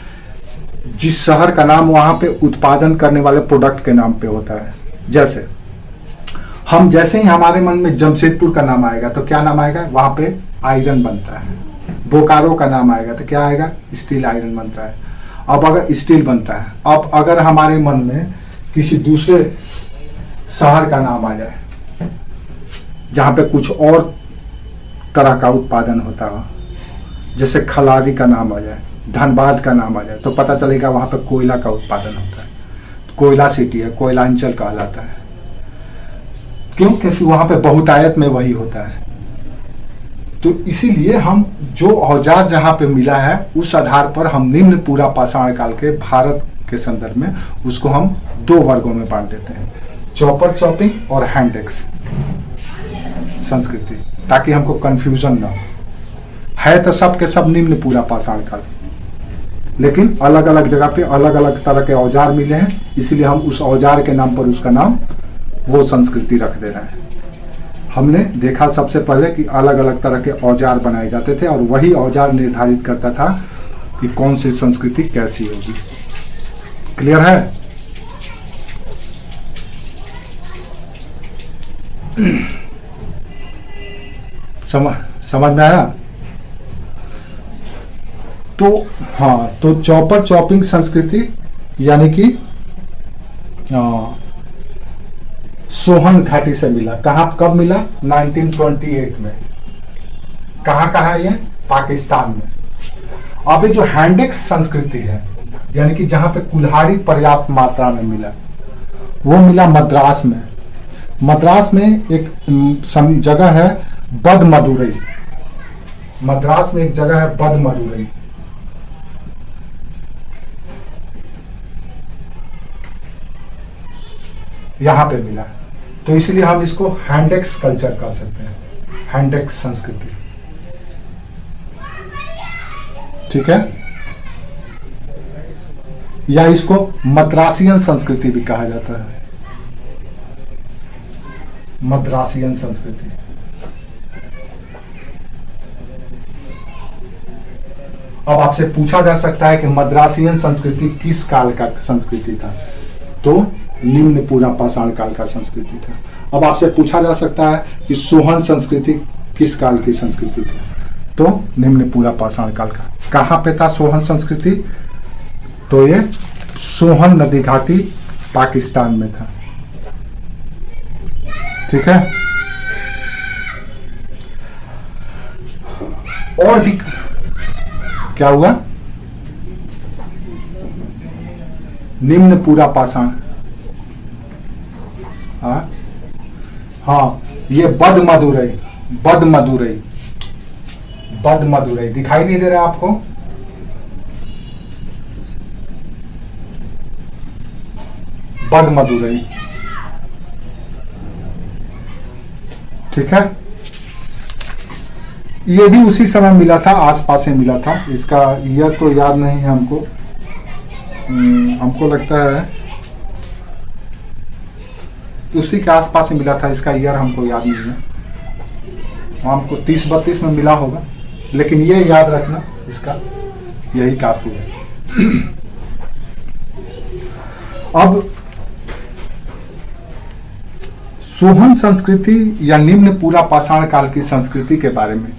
जिस शहर का नाम वहां पे उत्पादन करने वाले प्रोडक्ट के नाम पे होता है। जैसे ही हमारे मन में जमशेदपुर का नाम आएगा तो क्या नाम आएगा? वहां पे आयरन बनता है। बोकारो का नाम आएगा तो क्या आएगा? स्टील आयरन बनता है। अब अगर स्टील बनता है, अब अगर हमारे मन में किसी दूसरे शहर का नाम आ जाए जहां पे कुछ और तरह का उत्पादन होता हो, जैसे खलारी का नाम आ जाए, धनबाद का नाम आ जाए, तो पता चलेगा वहां पे कोयला का उत्पादन होता है। कोयला सिटी है, कोयलांचल कहलाता है। क्यों? क्योंकि वहां पे बहुतायत में वही होता है। तो इसीलिए हम जो औजार जहां पे मिला है उस आधार पर हम निम्न पूरा पाषाण काल के भारत के संदर्भ में उसको हम 2 वर्गों में बांट देते हैं, चॉपर चॉपिंग और हैंडेक्स संस्कृति, ताकि हमको कंफ्यूजन ना हो। है तो सब के सब निम्न पूरा पाषाण काल, लेकिन अलग अलग जगह पे अलग अलग तरह के औजार मिले हैं, इसलिए हम उस औजार के नाम पर उसका नाम वो संस्कृति रख दे रहे हैं। हमने देखा सबसे पहले कि अलग अलग तरह के औजार बनाए जाते थे और वही औजार निर्धारित करता था कि कौन सी संस्कृति कैसी होगी। क्लियर है? समझ में आया? तो हाँ, तो चॉपर चॉपिंग संस्कृति यानी कि सोहन घाटी से मिला। कब मिला? 1928 में। कहाँ है ये? पाकिस्तान में। अब ये जो हैंडेक्स संस्कृति है, यानी कि जहां पे कुल्हाड़ी पर्याप्त मात्रा में मिला, वो मिला मद्रास में। मद्रास में एक जगह है बदमदुरई। मद्रास में एक जगह है बदमदुरई। यहां पे मिला, तो इसलिए हम इसको हैंडेक्स कल्चर कह सकते हैं, हैंडेक्स संस्कृति। ठीक है? या इसको मद्रासियन संस्कृति भी कहा जाता है, मद्रासियन संस्कृति। अब आपसे पूछा जा सकता है कि मद्रासियन संस्कृति किस काल का संस्कृति था? तो निम्न पूरा पाषाण काल का संस्कृति था। अब आपसे पूछा जा सकता है कि सोहन संस्कृति किस काल की संस्कृति थी? तो निम्न पूरा पाषाण काल का। कहां पे था सोहन संस्कृति? तो ये सोहन नदी घाटी पाकिस्तान में था। ठीक है? और भी क्या हुआ? निम्न पूरा पाषाण, हाँ, ये बदमदुरई दिखाई नहीं दे रहा आपको? बदमदुरई। ठीक है? ये भी उसी समय मिला था, आसपास ही मिला था। इसका ईयर तो याद नहीं है हमको। हमको लगता है उसी के आसपास ही मिला था। इसका ईयर हमको याद नहीं है। हमको 30-32 में मिला होगा, लेकिन ये याद रखना, इसका यही काफी है। अब सोहन संस्कृति या निम्न पूरा पाषाण काल की संस्कृति के बारे में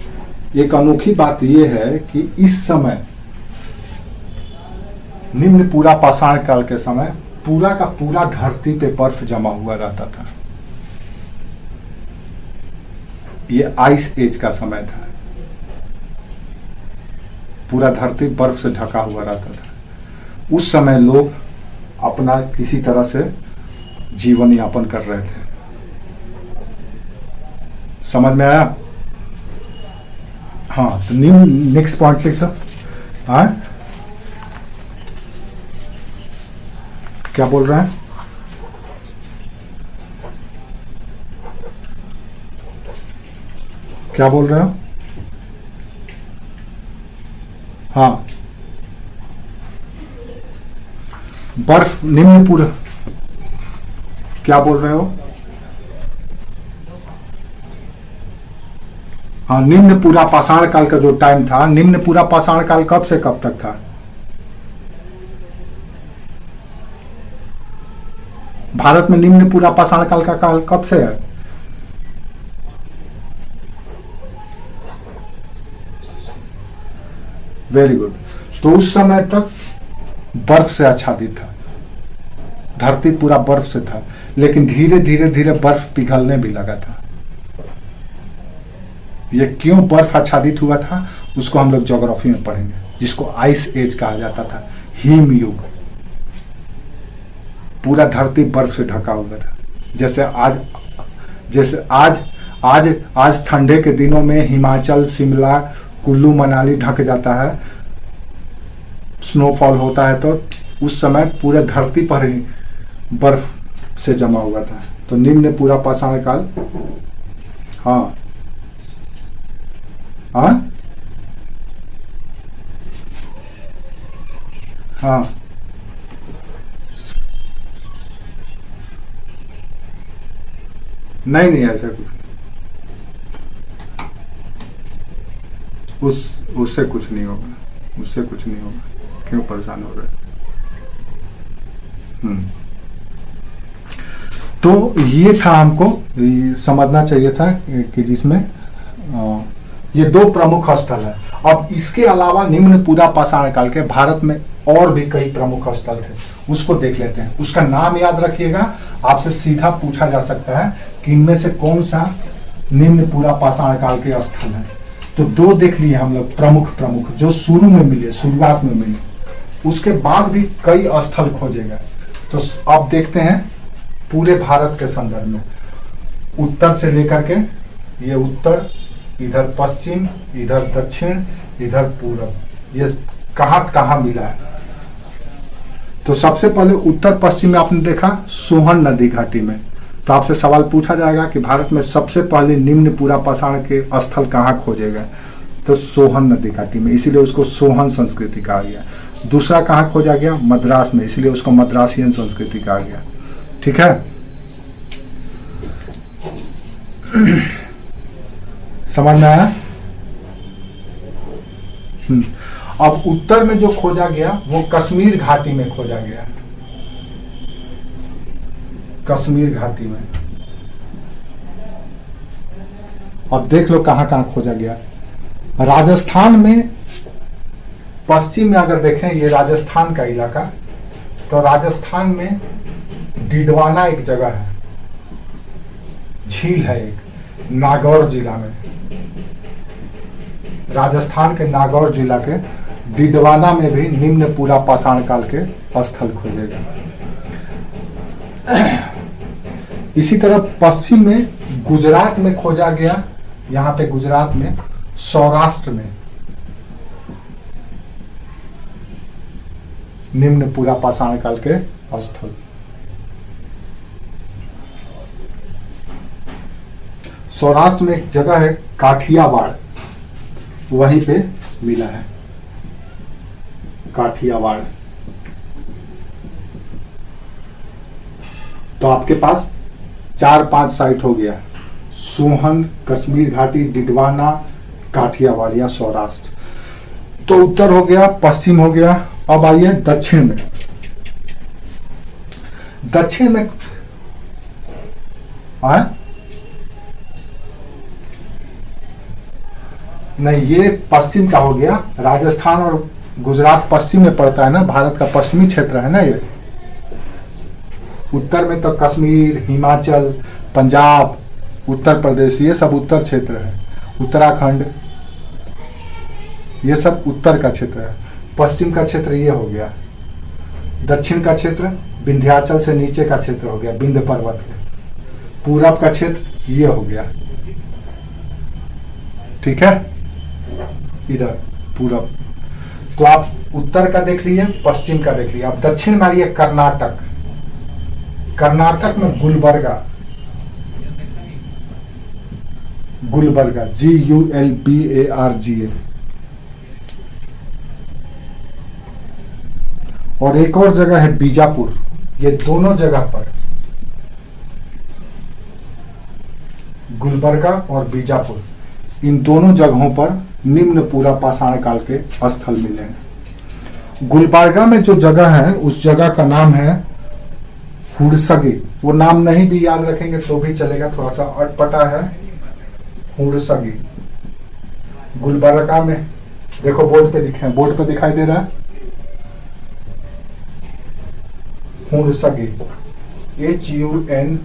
एक अनोखी बात यह है कि इस समय निम्न पूरा पाषाण काल के समय पूरा का पूरा धरती पे बर्फ जमा हुआ रहता था। ये आइस एज का समय था। पूरा धरती बर्फ से ढका हुआ रहता था। उस समय लोग अपना किसी तरह से जीवन यापन कर रहे थे। समझ में आया? हाँ, तो नेक्स्ट पॉइंट लिख दो। हाँ, क्या बोल रहे हैं? क्या बोल रहे हो? हाँ, बर्फ निम्न पूरा, क्या बोल रहे हो? हाँ, निम्न पूरा पाषाण काल का जो टाइम था, निम्न पूरा पाषाण काल कब से कब तक था? भारत में निम्न पूरा पाषाण काल का काल कब से है? Very good. तो उस समय तक बर्फ से आच्छादित था, धरती पूरा बर्फ से था, लेकिन धीरे धीरे धीरे बर्फ पिघलने भी लगा था। ये क्यों बर्फ आच्छादित हुआ था उसको हम लोग ज्योग्राफी में पढ़ेंगे, जिसको आइस एज कहा जाता था, हिम युग। पूरा धरती बर्फ से ढका हुआ था। जैसे आज ठंडे के दिनों में हिमाचल, शिमला, कुल्लू, मनाली ढक जाता है, स्नोफॉल होता है, तो उस समय पूरे धरती पर ही बर्फ से जमा हुआ था। तो निम्न पूरा पाषाण काल, हाँ हाँ हाँ, नहीं ऐसा कुछ, उससे कुछ नहीं होगा, उससे कुछ नहीं होगा। क्यों परेशान हो रहे? तो ये था, हमको समझना चाहिए था कि जिसमें ये दो प्रमुख स्थल है। अब इसके अलावा निम्न पूरा पाषाण काल के भारत में और भी कई प्रमुख स्थल थे, उसको देख लेते हैं। उसका नाम याद रखिएगा, आपसे सीधा पूछा जा सकता है कि इनमें से कौन सा निम्न पूरा पाषाण काल के स्थल है। तो दो देख लिए हम लोग, प्रमुख जो शुरू में मिले, शुरुआत में मिले। उसके बाद भी कई स्थल खोजेगा। तो अब देखते हैं पूरे भारत के संदर्भ में, उत्तर से लेकर के, ये उत्तर, इधर पश्चिम, इधर दक्षिण, इधर पूरब, ये कहां कहां मिला है। तो सबसे पहले उत्तर पश्चिम में आपने देखा सोहन नदी घाटी में। तो आपसे सवाल पूछा जाएगा कि भारत में सबसे पहले निम्न पूरा पाषाण के स्थल कहां खोजेगा? तो सोहन नदी घाटी में, इसीलिए उसको सोहन संस्कृति कहा गया। दूसरा कहां खोजा गया? मद्रास में, इसलिए उसको मद्रासियन संस्कृति कहा गया। ठीक है, समझ में आया? अब उत्तर में जो खोजा गया वो कश्मीर घाटी में खोजा गया, कश्मीर घाटी में। अब देख लो कहां कहां खोजा गया। राजस्थान में, पश्चिम में अगर देखें, ये राजस्थान का इलाका, तो राजस्थान में डिडवाना एक जगह है, झील है एक, नागौर जिला में। राजस्थान के नागौर जिला के डिडवाना में भी निम्न पूरा पाषाण काल के स्थल खोजेगा। इसी तरह पश्चिम में गुजरात में खोजा गया, यहां पे गुजरात में, सौराष्ट्र में निम्न पूरा पाषाण काल के स्थल। सौराष्ट्र में एक जगह है काठियावाड़, वहीं पे मिला है काठियावाड़। तो आपके पास 4-5 साइट हो गया, सोहन, कश्मीर घाटी, डिडवाना, काठियावाड़ या सौराष्ट्र। तो उत्तर हो गया, पश्चिम हो गया। अब आइए दक्षिण में। दक्षिण में नहीं, ये पश्चिम का हो गया। राजस्थान और गुजरात पश्चिम में पड़ता है ना, भारत का पश्चिमी क्षेत्र है ना ये। उत्तर में तो कश्मीर, हिमाचल, पंजाब, उत्तर प्रदेश, ये सब उत्तर क्षेत्र है। उत्तराखंड, ये सब उत्तर का क्षेत्र है। पश्चिम का क्षेत्र ये हो गया। दक्षिण का क्षेत्र विंध्याचल से नीचे का क्षेत्र हो गया, विंध्य पर्वत है। पूरब का क्षेत्र ये हो गया, ठीक है, इधर पूरब। तो आप उत्तर का देख लीजिए, पश्चिम का देख लीजिए। अब दक्षिण में आइए कर्नाटक। कर्नाटक में गुलबर्गा, गुलबर्गा, GULBARGA। और एक और जगह है बीजापुर। ये दोनों जगह पर, गुलबर्गा और बीजापुर, इन दोनों जगहों पर निम्न पूरा पाषाण काल के स्थल मिले हैं। गुलबर्गा में जो जगह है उस जगह का नाम है हुड़सगी। वो नाम नहीं भी याद रखेंगे तो भी चलेगा, थोड़ा सा अटपटा है। हुड़सगी गुलबर्गा में, देखो बोर्ड पे दिखे, बोर्ड पे दिखाई दे रहा है हुड़सगी, HUNSAGI,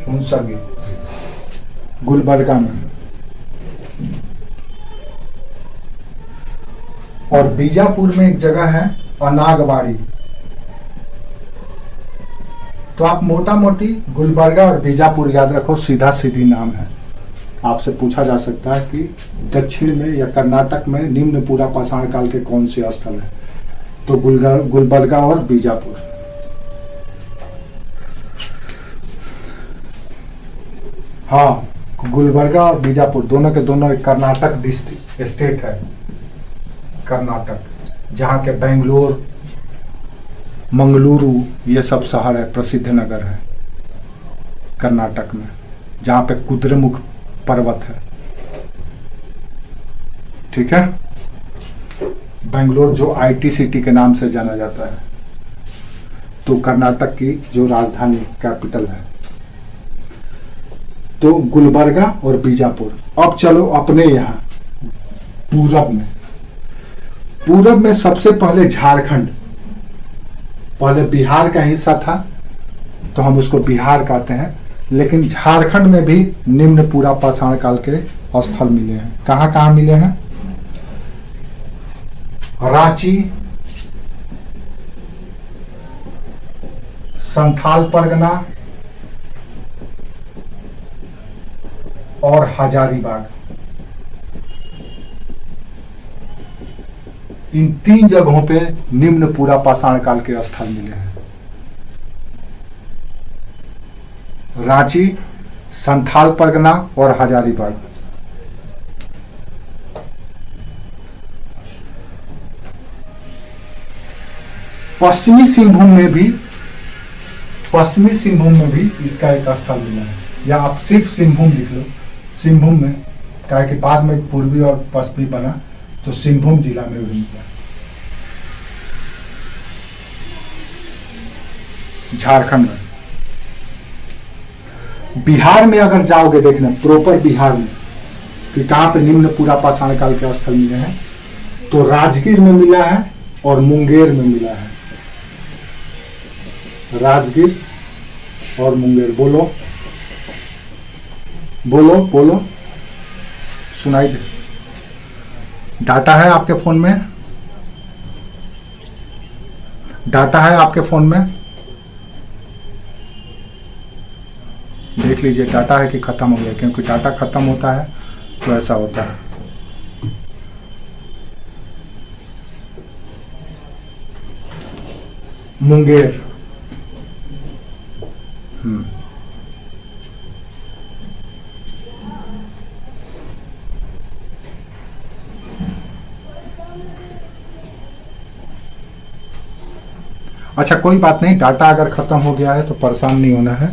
हुड़सगी, गुलबर्गा में। और बीजापुर में एक जगह है अनागवाड़ी। तो आप मोटा मोटी गुलबर्गा और बीजापुर याद रखो, सीधा सीधी नाम है। आपसे पूछा जा सकता है कि दक्षिण में या कर्नाटक में निम्न पूरा पाषाण काल के कौन से स्थल है, तो गुलबर्गा और बीजापुर। हाँ, गुलबर्गा और बीजापुर दोनों के दोनों एक कर्नाटक डिस्ट्रिक्ट स्टेट है। कर्नाटक, जहाँ के बेंगलोर, मंगलुरु, ये सब शहर है, प्रसिद्ध नगर है कर्नाटक में, जहाँ पे कुद्रेमुख पर्वत है, ठीक है। बेंगलोर जो IT सिटी के नाम से जाना जाता है, तो कर्नाटक की जो राजधानी कैपिटल है। तो गुलबर्गा और बीजापुर। अब चलो अपने यहाँ पूरब में। पूरब में सबसे पहले झारखंड, पहले बिहार का हिस्सा था तो हम उसको बिहार कहते हैं, लेकिन झारखंड में भी निम्न पूरा पाषाण काल के स्थल मिले हैं। कहाँ कहाँ मिले हैं? रांची, संथाल परगना और हजारीबाग। इन 3 जगहों पे निम्न पूरा पाषाण काल के स्थल मिले हैं। रांची, संथाल परगना और हजारीबाग। पश्चिमी सिंहभूम में भी इसका एक स्थल मिला है, या आप सिर्फ सिंहभूम लिख लो। सिंहभूम में, क्या कि बाद में पूर्वी और पश्चिमी बना, तो सिंहभूम जिला में भी मिला। झारखंड में, बिहार में अगर जाओगे देखना, प्रॉपर बिहार में कि कहां पे निम्न पूरा पाषाण काल के स्थल मिले हैं, तो राजगीर में मिला है और मुंगेर में मिला है। राजगीर और मुंगेर। बोलो बोलो बोलो, सुनाई दे। डाटा है आपके फोन में? डाटा है आपके फोन में? देख लीजिए डाटा है कि खत्म हो गया, क्योंकि डाटा खत्म होता है तो ऐसा होता है। मुंगेर, अच्छा कोई बात नहीं, डाटा अगर खत्म हो गया है तो परेशान नहीं होना है।